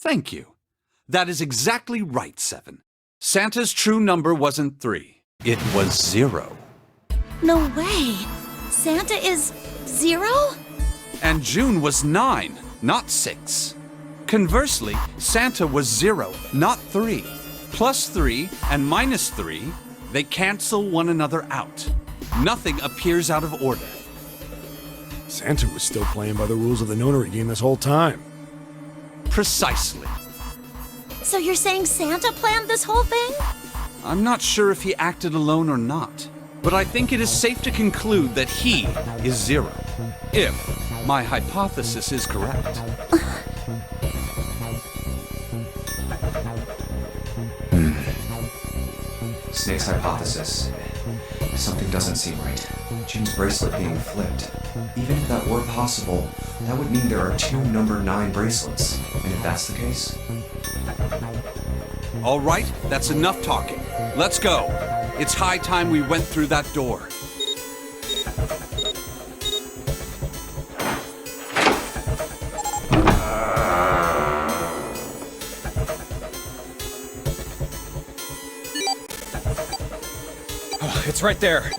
Thank you. That is exactly right, 7. Santa's true number wasn't 3. It was 0. No way! Santa is 0? And June was 9, not 6. Conversely, Santa was 0, not 3. Plus 3 and minus 3, they cancel one another out. Nothing appears out of order. Santa was still playing by the rules of the Nonary game this whole time. Precisely. So you're saying Santa planned this whole thing? I'm not sure if he acted alone or not, but I think it is safe to conclude that he is 0, if my hypothesis is correct. Snake's hypothesis. Something doesn't seem right. June's bracelet being flipped. Even if that were possible, that would mean there are 2 number 9 bracelets. And if that's the case... All right, that's enough talking. Let's go. It's high time we went through that door. Oh, it's right there.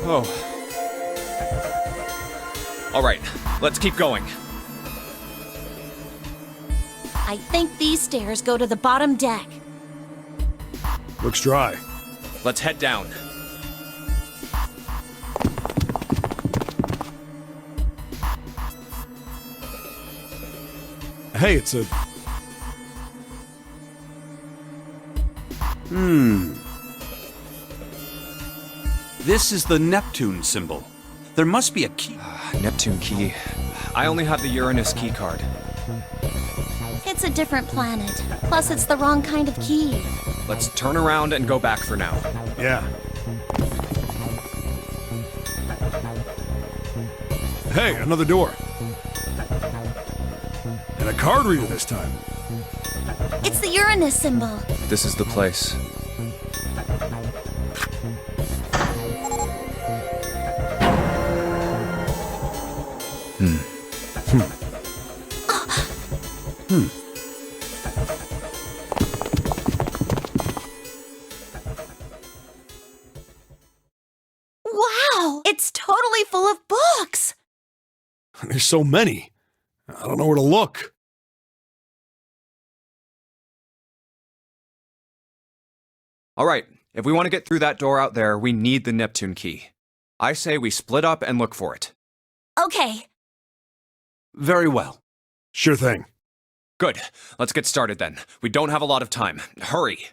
Oh. All right, let's keep going. I think these stairs go to the bottom deck. Looks dry. Let's head down. Hey, it's a... This is the Neptune symbol. There must be a key. Neptune key. I only have the Uranus key card. It's a different planet. Plus, it's the wrong kind of key. Let's turn around and go back for now. Yeah. Hey, another door. And a card reader this time. It's the Uranus symbol. This is the place. Wow! It's totally full of books! There's so many. I don't know where to look. All right, if we want to get through that door out there, we need the Neptune key. I say we split up and look for it. Okay. Very well. Sure thing. Good. Let's get started then. We don't have a lot of time. Hurry.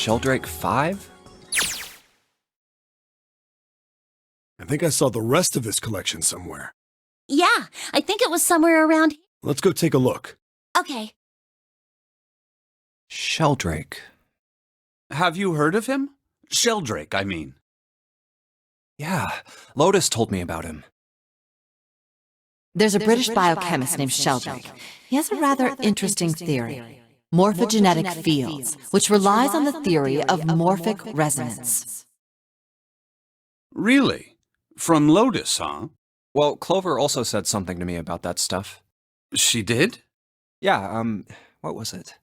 Sheldrake 5? I think I saw the rest of his collection somewhere. Yeah, I think it was somewhere around here. Let's go take a look. Okay. Sheldrake. Have you heard of him? Sheldrake, I mean. Yeah, Lotus told me about him. There's a British biochemist named Sheldrake. He has a rather interesting theory. Morphogenetic fields, which relies on the theory of morphic resonance. Really? From Lotus, huh? Well, Clover also said something to me about that stuff. She did? Yeah, what was it?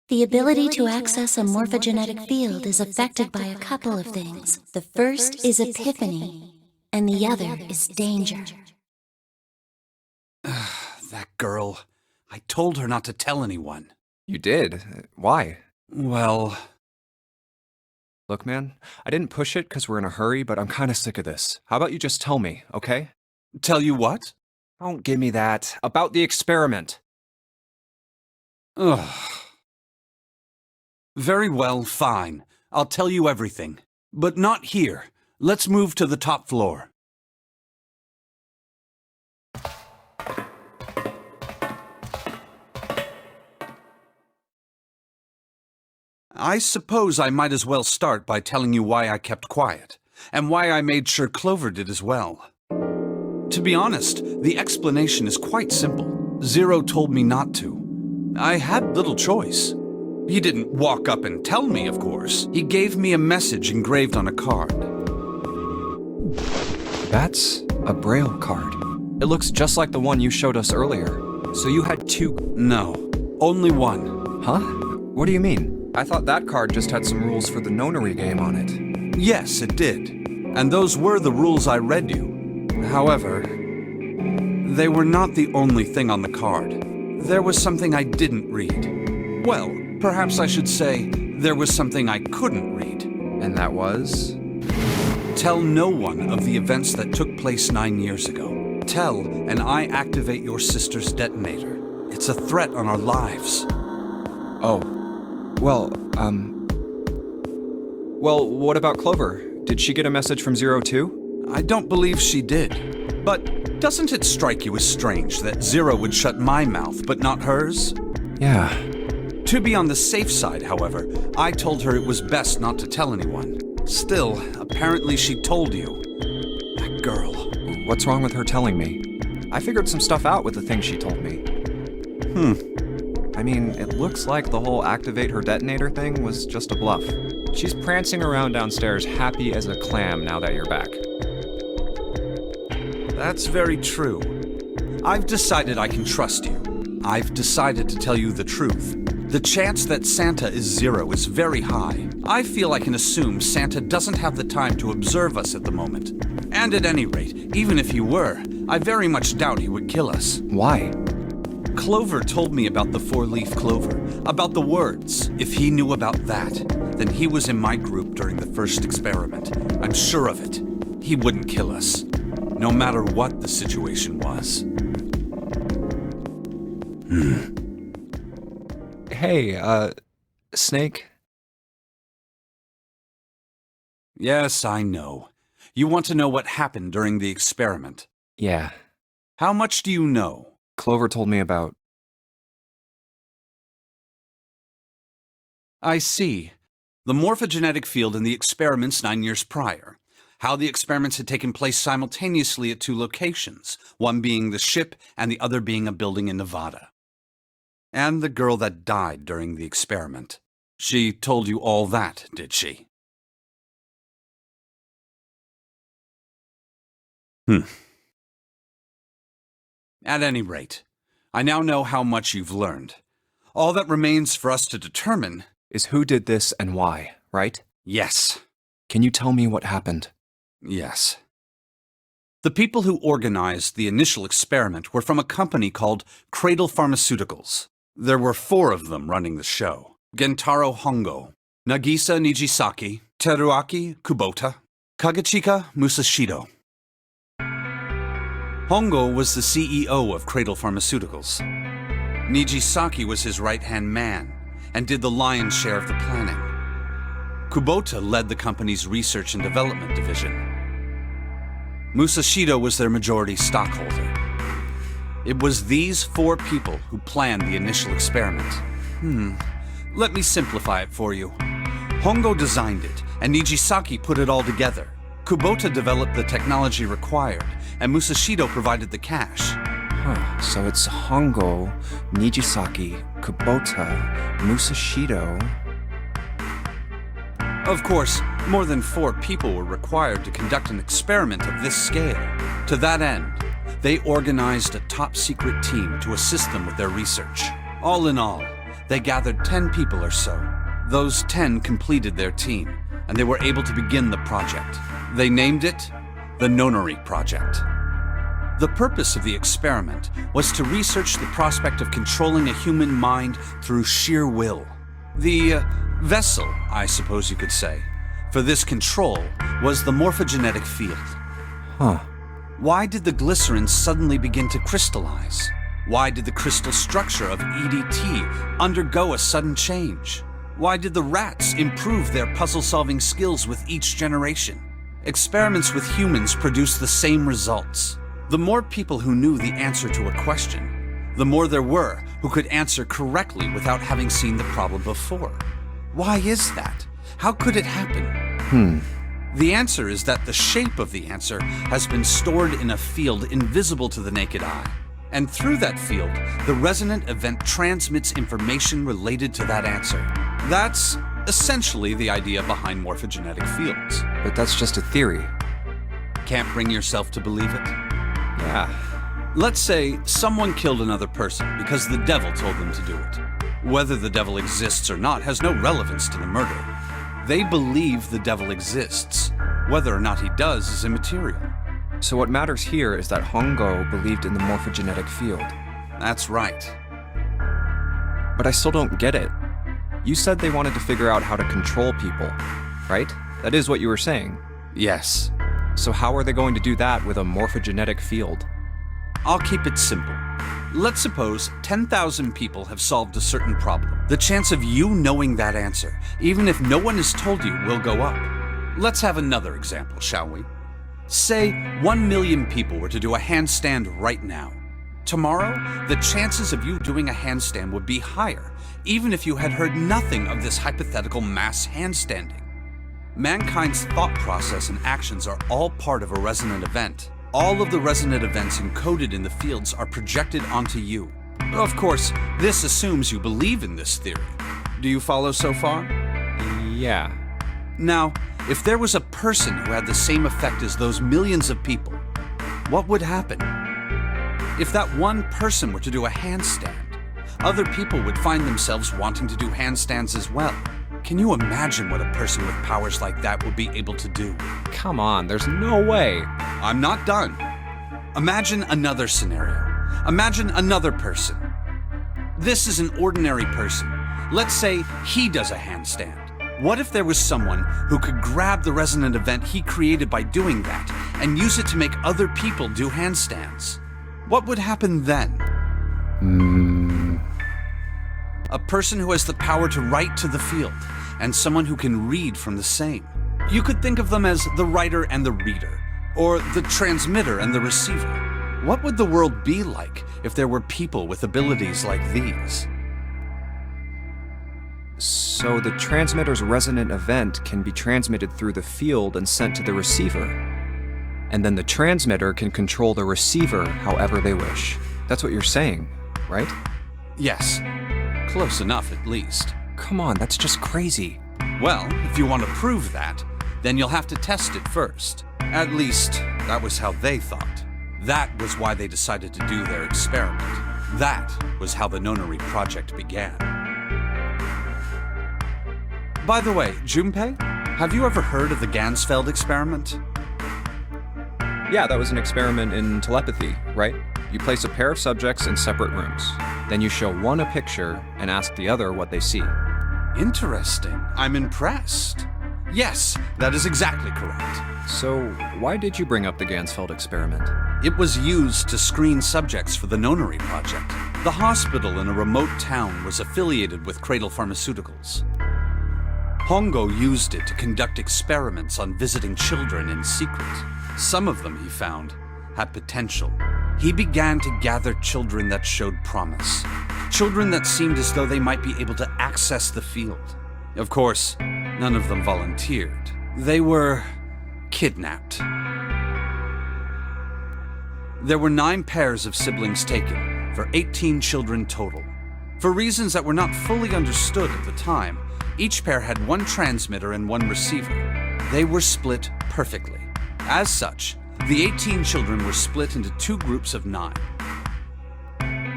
The ability to access a morphogenetic field is affected by a couple of things. The first is epiphany, and the other is danger. That girl. I told her not to tell anyone. You did? Why? Well... Look, man, I didn't push it because we're in a hurry, but I'm kind of sick of this. How about you just tell me, okay? Tell you what? Don't give me that. About the experiment. Ugh. Very well, fine. I'll tell you everything. But not here. Let's move to the top floor. I suppose I might as well start by telling you why I kept quiet. and why I made sure Clover did as well. To be honest, the explanation is quite simple. Zero told me not to. I had little choice. He didn't walk up and tell me, of course. He gave me a message engraved on a card. That's a Braille card. It looks just like the one you showed us earlier. So you had two... No, only one. Huh? What do you mean? I thought that card just had some rules for the Nonary game on it. Yes, it did. And those were the rules I read you. However, they were not the only thing on the card. There was something I didn't read. Well, perhaps I should say, there was something I couldn't read. And that was? Tell no one of the events that took place 9 years ago. Tell, and I activate your sister's detonator. It's a threat on our lives. Oh. Well, Well, what about Clover? Did she get a message from Zero too? I don't believe she did. But doesn't it strike you as strange that Zero would shut my mouth, but not hers? Yeah. To be on the safe side, however, I told her it was best not to tell anyone. Still, apparently she told you. That girl. What's wrong with her telling me? I figured some stuff out with the things she told me. I mean, it looks like the whole activate her detonator thing was just a bluff. She's prancing around downstairs happy as a clam now that you're back. That's very true. I've decided I can trust you. I've decided to tell you the truth. The chance that Santa is Zero is very high. I feel I can assume Santa doesn't have the time to observe us at the moment. And at any rate, even if he were, I very much doubt he would kill us. Why? Clover told me about the four-leaf clover, about the words. If he knew about that, then he was in my group during the first experiment. I'm sure of it. He wouldn't kill us, no matter what the situation was. Hey, Snake? Yes, I know. You want to know what happened during the experiment. Yeah. How much do you know? Clover told me about... I see. The morphogenetic field in the experiments 9 years prior. How the experiments had taken place simultaneously at 2 locations, one being the ship and the other being a building in Nevada. And the girl that died during the experiment. She told you all that, did she? At any rate, I now know how much you've learned. All that remains for us to determine is who did this and why, right? Yes. Can you tell me what happened? Yes. The people who organized the initial experiment were from a company called Cradle Pharmaceuticals. There were 4 of them running the show. Gentaro Hongo, Nagisa Nijisaki, Teruaki Kubota, Kagechika Musashido. Hongo was the CEO of Cradle Pharmaceuticals. Nijisaki was his right-hand man and did the lion's share of the planning. Kubota led the company's research and development division. Musashido was their majority stockholder. It was these 4 people who planned the initial experiment. Let me simplify it for you. Hongo designed it, and Nijisaki put it all together. Kubota developed the technology required, and Musashido provided the cash. So it's Hongo, Nijisaki, Kubota, Musashido... Of course, more than 4 people were required to conduct an experiment of this scale. To that end, they organized a top-secret team to assist them with their research. All in all, they gathered 10 people or so. Those 10 completed their team, and they were able to begin the project. They named it the Nonary Project. The purpose of the experiment was to research the prospect of controlling a human mind through sheer will. The vessel, I suppose you could say, for this control was the morphogenetic field. Why did the glycerin suddenly begin to crystallize? Why did the crystal structure of EDT undergo a sudden change? Why did the rats improve their puzzle-solving skills with each generation? Experiments with humans produced the same results. The more people who knew the answer to a question, the more there were who could answer correctly without having seen the problem before. Why is that? How could it happen? The answer is that the shape of the answer has been stored in a field invisible to the naked eye. And through that field, the resonant event transmits information related to that answer. That's essentially the idea behind morphogenetic fields. But that's just a theory. Can't bring yourself to believe it? Yeah. Let's say someone killed another person because the devil told them to do it. Whether the devil exists or not has no relevance to the murder. They believe the devil exists. Whether or not he does is immaterial. So what matters here is that Hongo believed in the morphogenetic field. That's right. But I still don't get it. You said they wanted to figure out how to control people, right? That is what you were saying. Yes. So how are they going to do that with a morphogenetic field? I'll keep it simple. Let's suppose 10,000 people have solved a certain problem. The chance of you knowing that answer, even if no one has told you, will go up. Let's have another example, shall we? Say 1 million people were to do a handstand right now. Tomorrow, the chances of you doing a handstand would be higher, even if you had heard nothing of this hypothetical mass handstanding. Mankind's thought process and actions are all part of a resonant event. All of the resonant events encoded in the fields are projected onto you. Of course, this assumes you believe in this theory. Do you follow so far? Yeah. Now, if there was a person who had the same effect as those millions of people, what would happen? If that one person were to do a handstand, other people would find themselves wanting to do handstands as well. Can you imagine what a person with powers like that would be able to do? Come on, there's no way. I'm not done. Imagine another scenario. Imagine another person. This is an ordinary person. Let's say he does a handstand. What if there was someone who could grab the resonant event he created by doing that and use it to make other people do handstands? What would happen then? A person who has the power to write to the field, and someone who can read from the same. You could think of them as the writer and the reader, or the transmitter and the receiver. What would the world be like if there were people with abilities like these? So the transmitter's resonant event can be transmitted through the field and sent to the receiver. And then the transmitter can control the receiver however they wish. That's what you're saying, right? Yes. Close enough, at least. Come on, that's just crazy. Well, if you want to prove that, then you'll have to test it first. At least, that was how they thought. That was why they decided to do their experiment. That was how the Nonary Project began. By the way, Junpei, have you ever heard of the Ganzfeld experiment? Yeah, that was an experiment in telepathy, right? You place a pair of subjects in separate rooms. Then you show one a picture and ask the other what they see. Interesting. I'm impressed. Yes, that is exactly correct. So, why did you bring up the Ganzfeld experiment? It was used to screen subjects for the Nonary Project. The hospital in a remote town was affiliated with Cradle Pharmaceuticals. Hongo used it to conduct experiments on visiting children in secret. Some of them, he found, had potential. He began to gather children that showed promise. Children that seemed as though they might be able to access the field. Of course, none of them volunteered. They were kidnapped. There were 9 pairs of siblings taken, for 18 children total. For reasons that were not fully understood at the time, each pair had one transmitter and one receiver. They were split perfectly. As such, the 18 children were split into 2 groups of 9.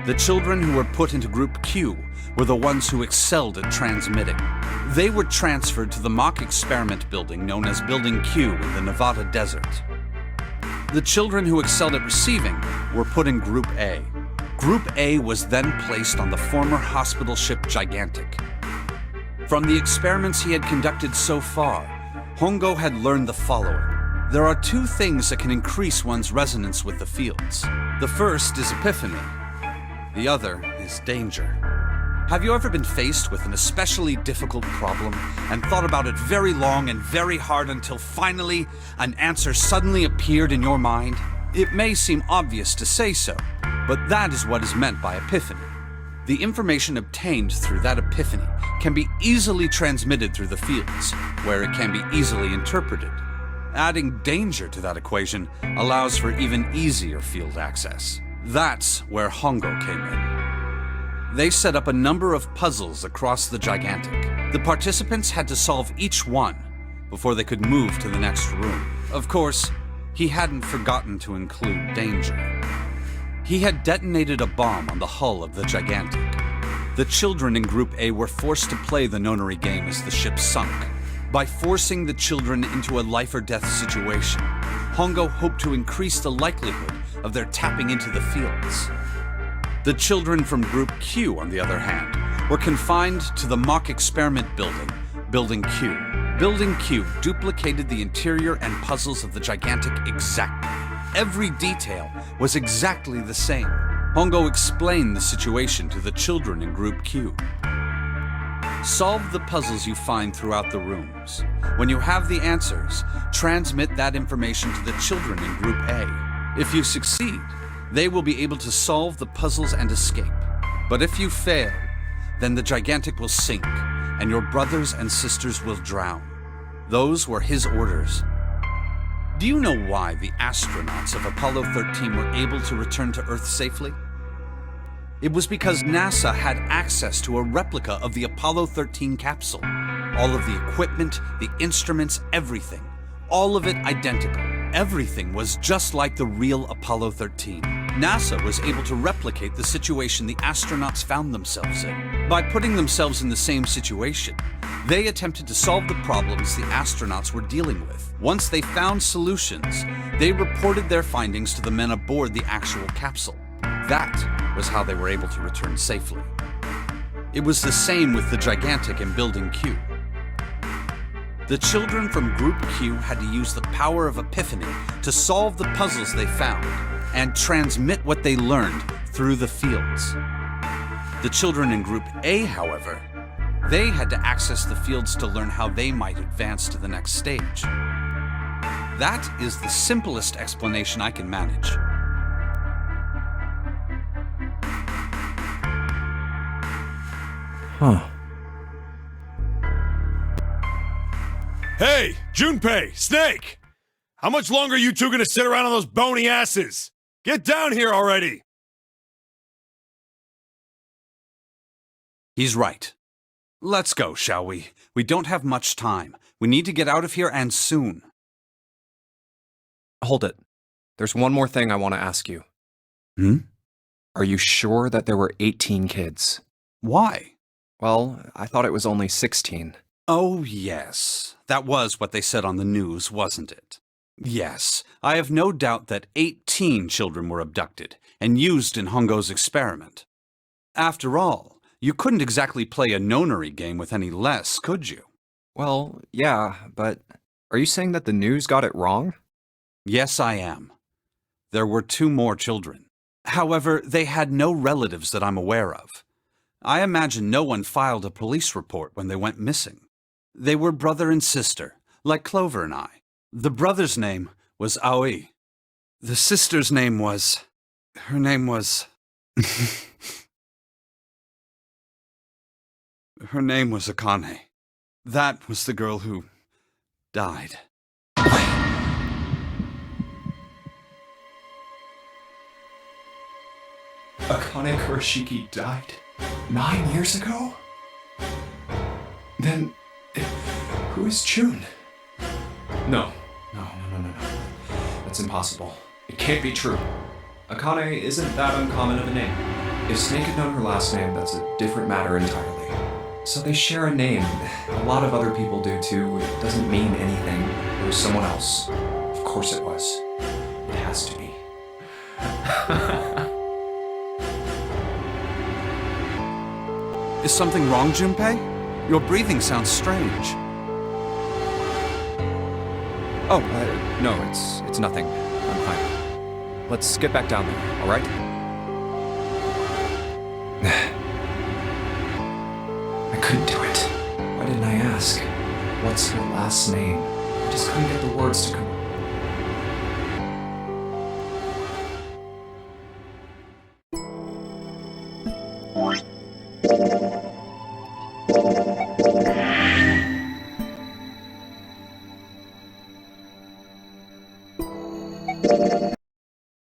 The children who were put into Group Q were the ones who excelled at transmitting. They were transferred to the mock experiment building known as Building Q in the Nevada desert. The children who excelled at receiving were put in Group A. Group A was then placed on the former hospital ship Gigantic. From the experiments he had conducted so far, Hongo had learned the following. There are 2 things that can increase one's resonance with the fields. The first is epiphany. The other is danger. Have you ever been faced with an especially difficult problem and thought about it very long and very hard until finally an answer suddenly appeared in your mind? It may seem obvious to say so, but that is what is meant by epiphany. The information obtained through that epiphany can be easily transmitted through the fields, where it can be easily interpreted. Adding danger to that equation allows for even easier field access. That's where Hongo came in. They set up a number of puzzles across the Gigantic. The participants had to solve each one before they could move to the next room. Of course, he hadn't forgotten to include danger. He had detonated a bomb on the hull of the Gigantic. The children in Group A were forced to play the Nonary game as the ship sunk. By forcing the children into a life-or-death situation, Hongo hoped to increase the likelihood of their tapping into the fields. The children from Group Q, on the other hand, were confined to the mock experiment building, Building Q. Building Q duplicated the interior and puzzles of the Gigantic exactly. Every detail was exactly the same. Hongo explained the situation to the children in Group Q. Solve the puzzles you find throughout the rooms. When you have the answers, transmit that information to the children in Group A. If you succeed, they will be able to solve the puzzles and escape. But if you fail, then the Gigantic will sink, and your brothers and sisters will drown. Those were his orders. Do you know why the astronauts of Apollo 13 were able to return to Earth safely? It was because NASA had access to a replica of the Apollo 13 capsule. All of the equipment, the instruments, everything. All of it identical. Everything was just like the real Apollo 13. NASA was able to replicate the situation the astronauts found themselves in. By putting themselves in the same situation, they attempted to solve the problems the astronauts were dealing with. Once they found solutions, they reported their findings to the men aboard the actual capsule. That was how they were able to return safely. It was the same with the Gigantic in Building Q. The children from Group Q had to use the power of epiphany to solve the puzzles they found and transmit what they learned through the fields. The children in Group A, however, they had to access the fields to learn how they might advance to the next stage. That is the simplest explanation I can manage. Huh. Hey, Junpei, Snake! How much longer are you two gonna sit around on those bony asses? Get down here already! He's right. Let's go, shall we? We don't have much time. We need to get out of here, and soon. Hold it. There's one more thing I want to ask you. Are you sure that there were 18 kids? Why? Well, I thought it was only 16. Oh, yes. That was what they said on the news, wasn't it? Yes, I have no doubt that 18 children were abducted and used in Hongo's experiment. After all, you couldn't exactly play a Nonary game with any less, could you? Well, yeah, but are you saying that the news got it wrong? Yes, I am. There were 2 more children. However, they had no relatives that I'm aware of. I imagine no one filed a police report when they went missing. They were brother and sister, like Clover and I. The brother's name was Aoi. The sister's name was... Her name was... Her name was Akane. That was the girl who died. Akane Kurashiki died 9 years ago? Then, who is June? No. That's impossible. It can't be true. Akane isn't that uncommon of a name. If Snake had known her last name, that's a different matter entirely. So they share a name. A lot of other people do too. It doesn't mean anything. It was someone else. Of course it was. It has to be. Is something wrong, Junpei? Your breathing sounds strange. Oh, no, it's nothing. I'm fine. Let's get back down there, all right? I couldn't do it. Why didn't I ask? What's her last name? I just couldn't get the words to come